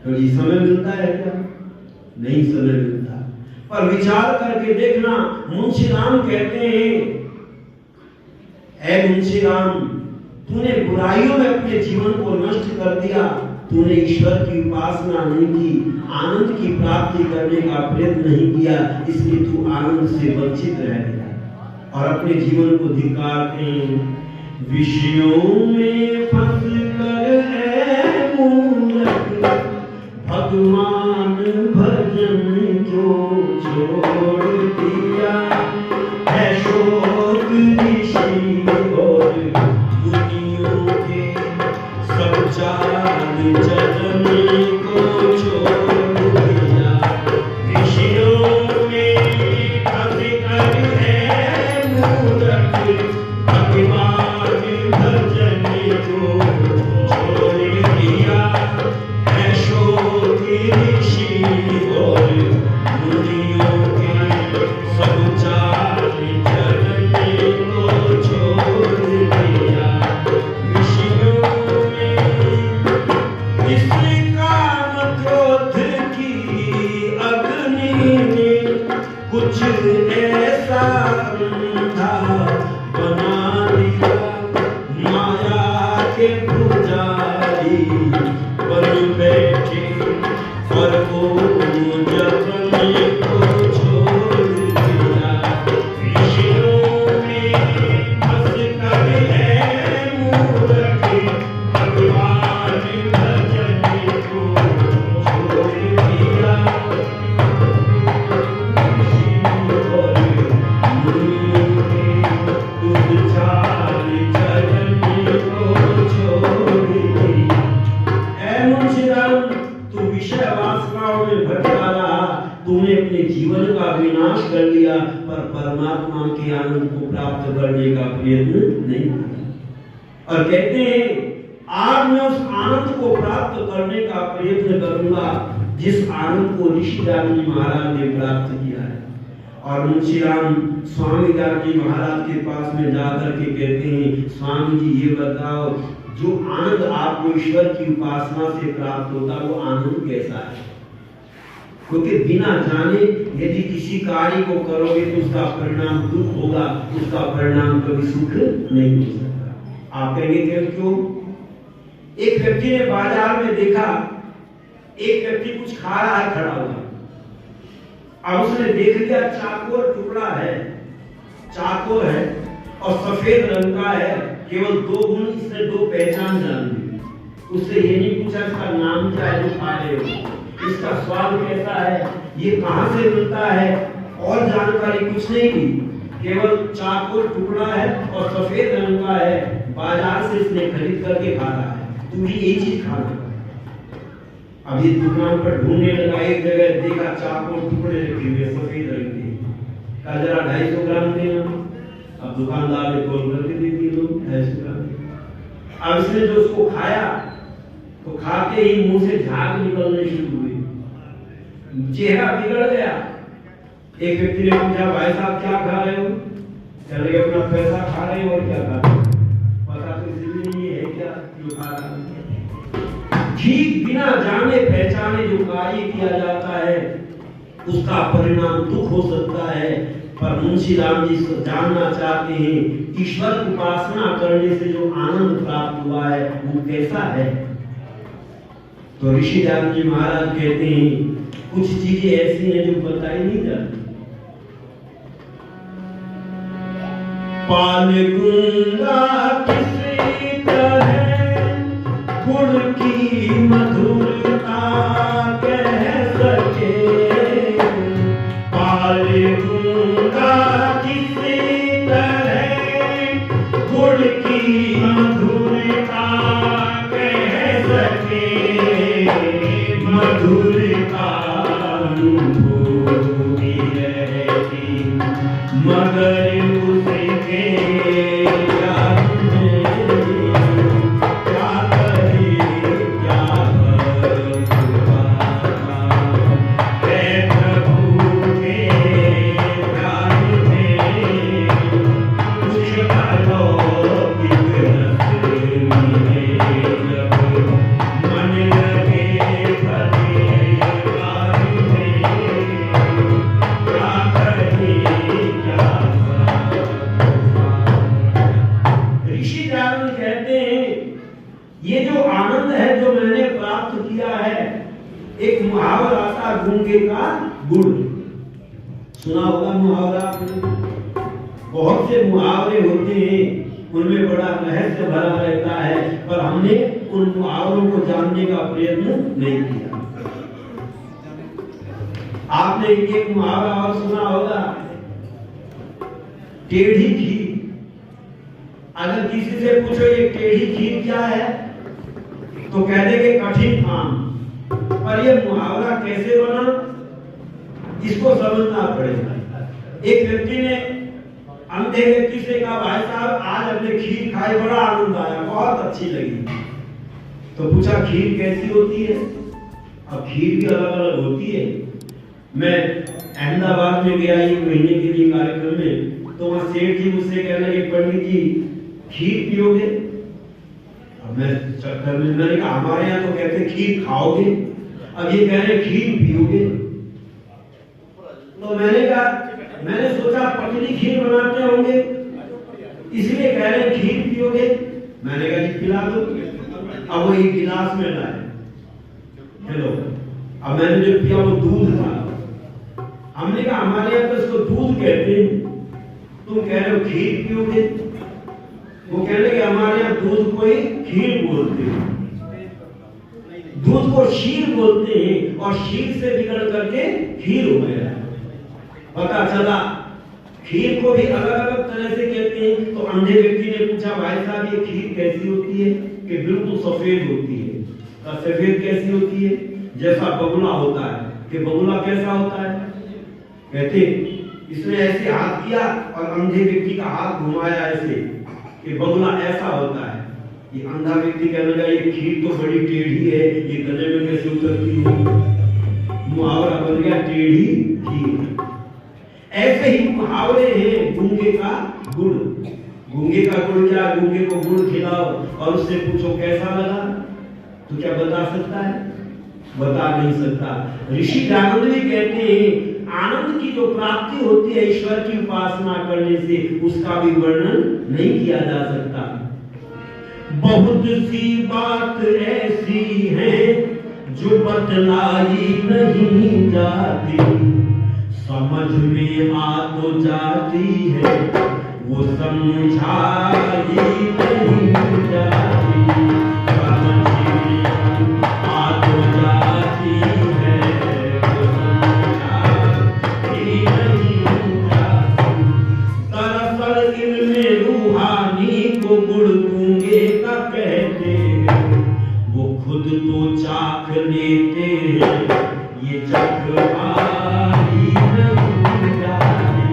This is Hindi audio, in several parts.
तो ये समय मिलता है क्या? नहीं समय मिलता। पर विचार करके देखना, मुंशी राम कहते हैं, ऐ मुंशी राम, तूने बुराइयों में अपने जीवन को नष्ट कर दिया, तूने ईश्वर की उपासना नहीं की, आनंद की प्राप्ति करने का प्रयत्न नहीं किया, इसलिए तू आनंद से वंचित रह गया और अपने जीवन को धिक्कारते हैं। विषयों में फंस कर है मूर्ख, भगवान भजन जो छोड़ दिया है, शोक ऋषि और मुनियों के सब चाल चलन को छोड़ दिया। विषयों में फंस कर है मूर्ख, भगवान भजन जो छोड़ दिया है, शोक ऋषि और मुनियों के सब चाल चलन को छोड़ दिया। विषयों में इस काम क्रोध की अग्नि ने कुछ ऐसा अंधा बना दिया, माया के पुजारी बन बैठे पर वो जपने को छोड़ दिया। विषयों में फंस कर है मूर्ख, भगवान भजन को छोड़ दिया। और मुनियों के उस चाल चलन को छोड़ दिया। ऐ मुंशी राम, तू विषय वासनाओं में भटका रहा, तूने अपने जीवन का विनाश कर लिया, पर परमात्मा के आनंद को प्राप्त करने का प्रयत्न नहीं किया। और कहते हैं, आज मैं उस आनंद को प्राप्त करने का प्रयत्न करूंगा जिस आनंद को ऋषिदान जी महाराज ने प्राप्त किया है। और मुंशी राम स्वामी दान जी महाराज के पास में जाकर के कहते हैं, स्वामी जी ये बताओ, जो आनंद आपको ईश्वर की उपासना से प्राप्त होता वो आनंद कैसा है? क्योंकि बिना जाने यदि किसी कार्य को करोगे तो उसका परिणाम दुख होगा, उसका परिणाम कभी सुख नहीं हो सकता। आप कहेंगे क्यों? एक व्यक्ति ने बाजार में देखा, एक व्यक्ति कुछ खा रहा है खड़ा हुआ, अब उसने देख लिया चाकोर टुकड़ा है, चाकोर है और सफेद रंग का है, केवल दो गुण इसने दो पहचान जान ली। उससे ये नहीं पूछा इसका नाम क्या है जो खा रहे हो, इसका स्वाद कैसा है, ये कहां से मिलता है, और जानकारी कुछ नहीं दी, केवल चाकोर टुकड़ा है और सफेद रंग का है, बाजार से इसने खरीद करके खा रहा है। तू भी यही चीज खाना। अब ये दुकान पर ढूंढने लगा, एक जगह देखा चाकोर टुकड़े रखे हुए सफेद रंग के, कहा जरा 250 ग्राम देना। अब दुकानदार ने कॉल करके दे दिए लोग 250 ग्राम। अब इसने जो उसको खाया तो खाते ही मुंह से झाग निकलने शुरू हुई, चेहरा बिगड़ गया। एक व्यक्ति ने पूछा, भाई साहब क्या खा रहे हो? कह रहे अपना पैसा खा रहे हो और क्या खा रहे हो? पता तो इसीलिए नहीं है क्या जो खा रहा है। ठीक बिना जाने पहचाने जो कार्य किया जाता है उसका परिणाम दुख हो सकता है। पर मुंशी राम जी जानना चाहते हैं ईश्वर की उपासना करने से जो आनंद प्राप्त हुआ है वो कैसा है। तो ऋषिदान जी महाराज कहते हैं कुछ चीजें ऐसी हैं जो बताई नहीं जाती। पाल गुंगा किसी तरह गुड़ की मधुरता कह सके, पाल गुंगा किसी तरह गुड़ की मधुरता कह सके, मधुरता अनुभूति रहती मगर उसके याद में क्या करे क्या प्रभु के ध्यान में कुछ अलौकिक रस मिले जब मन लगे ये जो आनंद है जो मैंने प्राप्त किया है, एक मुहावरा था गूंगे का गुड़। सुना होगा मुहावरा आपने? बहुत से मुहावरे होते हैं, उनमें बड़ा रहस्य भरा रहता है, पर हमने उन मुहावरों को जानने का प्रयत्न नहीं किया। आपने एक मुहावरा और सुना होगा, टेढ़ी खीर। अगर किसी से पूछो ये टेढ़ी खीर क्या है, तो कह देंगे कठिन काम। पर ये मुहावरा कैसे बना, इसको समझना पड़ेगा। एक व्यक्ति ने अंधे व्यक्ति से कहा, भाई साहब आज हमने खीर खाई, बड़ा आनंद आया, बहुत अच्छी लगी। तो पूछा खीर कैसी होती है? अब खीर भी अलग अलग होती है। मैं अहमदाबाद में गया 1 महीने के लिए कार्यक्रम में, तो वहां सेठ जी मुझसे कहने लगे, पंडित जी खीर पियोगे? अब मैं चक्कर में, मैंने कहा हमारे यहाँ तो कहते खीर खाओगे, अब ये कह रहे खीर पियोगे। तो मैंने सोचा पतली खीर बनाते होंगे, इसलिए कह रहे खीर पियोगे। मैंने कहा जी पिला दो। अब वो एक गिलास में लाए, हेलो, अब मैंने जो पिया वो दूध था। हमने कहा हमारे यहाँ तो इसको दूध कहते हैं, तुम कह रहे हो खीर पियोगे? वो कहने लगे हमारे यहाँ दूध को ही खीर बोलते हैं, दूध को शीर बोलते हैं, और शीर से बिगड़ करके खीर हो गया। पता चला खीर को भी अलग अलग तरह से कहते हैं। तो अंधे व्यक्ति ने पूछा, भाई साहब ये खीर कैसी होती है? कि बिल्कुल सफेद होती है। तो सफेद कैसी होती है? जैसा बगुला होता है। कि बगुला कैसा होता है? कहते इसने ऐसे हाथ किया और अंधे व्यक्ति का हाथ घुमाया ऐसे, कि बगुला ऐसा होता है। ये अंधा व्यक्ति कहने लगा ये खीर तो बड़ी टेढ़ी है, ये गले में कैसे उतरती है? मुहावरा बन गया टेढ़ी खीर। ऐसे ही मुहावरे हैं गूंगे का गुड़। गूंगे का गुड़ क्या? गूंगे को गुड़ खिलाओ और उससे पूछो कैसा लगा, तो क्या बता सकता है? बता नहीं सकता। ऋषि दयानंद भी कहते हैं आनंद की जो प्राप्ति होती है ईश्वर की उपासना करने से, उसका भी वर्णन नहीं किया जा सकता। बहुत सी बात ऐसी है जो बतलाई नहीं जाती, समझ में आ तो जाती है, वो समझाई नहीं जाती। समझ में आ तो जाती है, वो समझाई नहीं जाती। दरअसल इनमें रूहानी को गुड़ गूंगे का कहते हैं, वो खुद तो चाख लेते हैं, ये चखवाई नहीं जाती।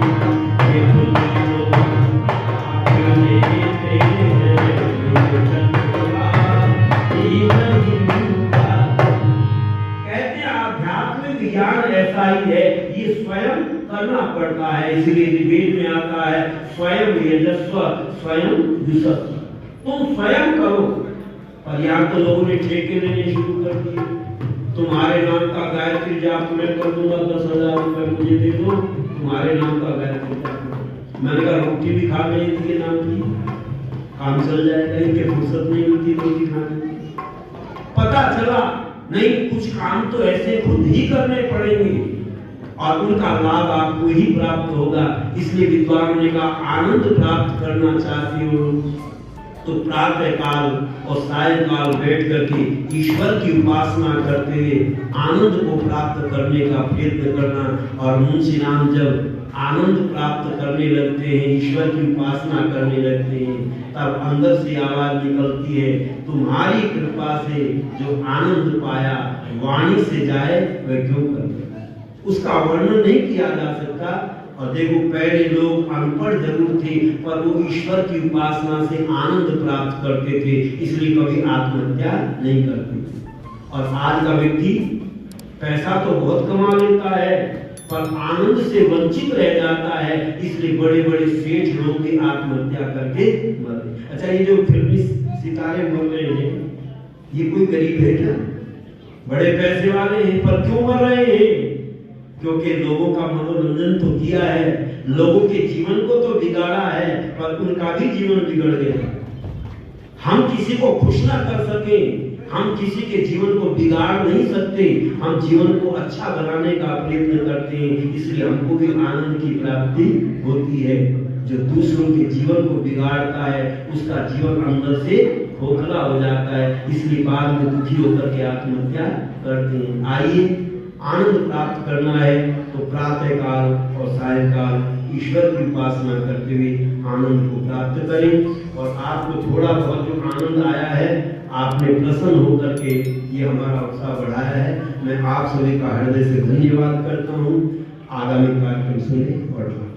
ये खुद तो चाख लेते हैं, ये चखवाई नहीं जाती। कहते हैं आध्यात्मिक ज्ञान ऐसा ही है, ये स्वयं करना पड़ता है। इसलिए ऋग्वेद में आता है स्वयं यजस्व स्वयं जुषस्व, तुम स्वयं करो। पर यहाँ तो लोगों ने ठेके लेने शुरू कर दिए। तुम्हारे नाम का गायत्री जाप मैं कर दूंगा, 10,000 रुपए मुझे दे दो, तुम्हारे नाम का गायत्री जाप। मैंने कहा रोटी भी खा गई इनके नाम की, काम चल जाएगा, इनके फुर्सत नहीं मिलती रोटी खाने की। पता चला नहीं, कुछ काम तो ऐसे खुद ही करने पड़ेंगे और उनका लाभ आपको ही प्राप्त होगा। इसलिए विद्वान ने कहा आनंद प्राप्त करना चाहते हो तो प्रातः काल और सायंकाल बैठ करके ईश्वर की उपासना करते हुए आनंद को प्राप्त करने का प्रयत्न करना। और मुंशी राम जब आनंद प्राप्त करने लगते हैं, ईश्वर की उपासना करने लगते हैं, तब अंदर से आवाज निकलती है, तुम्हारी कृपा से जो आनंद पाया वाणी से जाए वह क्यों कर। उसका वर्णन नहीं किया जा सकता। और देखो पहले लोग अनपढ़ जरूर थे पर वो ईश्वर की उपासना से आनंद प्राप्त करते थे, इसलिए कभी आत्महत्या नहीं करते थे। और आज का व्यक्ति पैसा तो बहुत कमा लेता है पर आनंद से वंचित रह जाता है, इसलिए बड़े बड़े सेठ लोग भी आत्महत्या करके मर रहे। अच्छा, ये जो फिल्मी सितारे मर रहे हैं ये कोई गरीब है क्या? बड़े पैसे वाले हैं, पर क्यों मर रहे हैं? क्योंकि लोगों का मनोरंजन तो किया है, लोगों के जीवन को तो बिगाड़ा है, पर उनका भी जीवन बिगड़ गया। हम किसी को खुश ना कर सके, हम किसी के जीवन को बिगाड़ नहीं सकते, हम जीवन को अच्छा बनाने का प्रयत्न करते हैं, इसलिए हमको भी आनंद की प्राप्ति होती है। जो दूसरों के जीवन को बिगाड़ता है उसका जीवन अंदर से खोखला हो जाता है, इसलिए बाद में दुखी होकर के आत्महत्या करते हैं। आइए आनंद प्राप्त करना है तो प्रातः काल और सायंकाल ईश्वर की उपासना करते हुए आनंद को प्राप्त करें। और आपको थोड़ा बहुत जो आनंद आया है, आपने प्रसन्न होकर के ये हमारा उत्साह बढ़ाया है, मैं आप सभी का हृदय से धन्यवाद करता हूँ। आगामी कार्यक्रम सुने और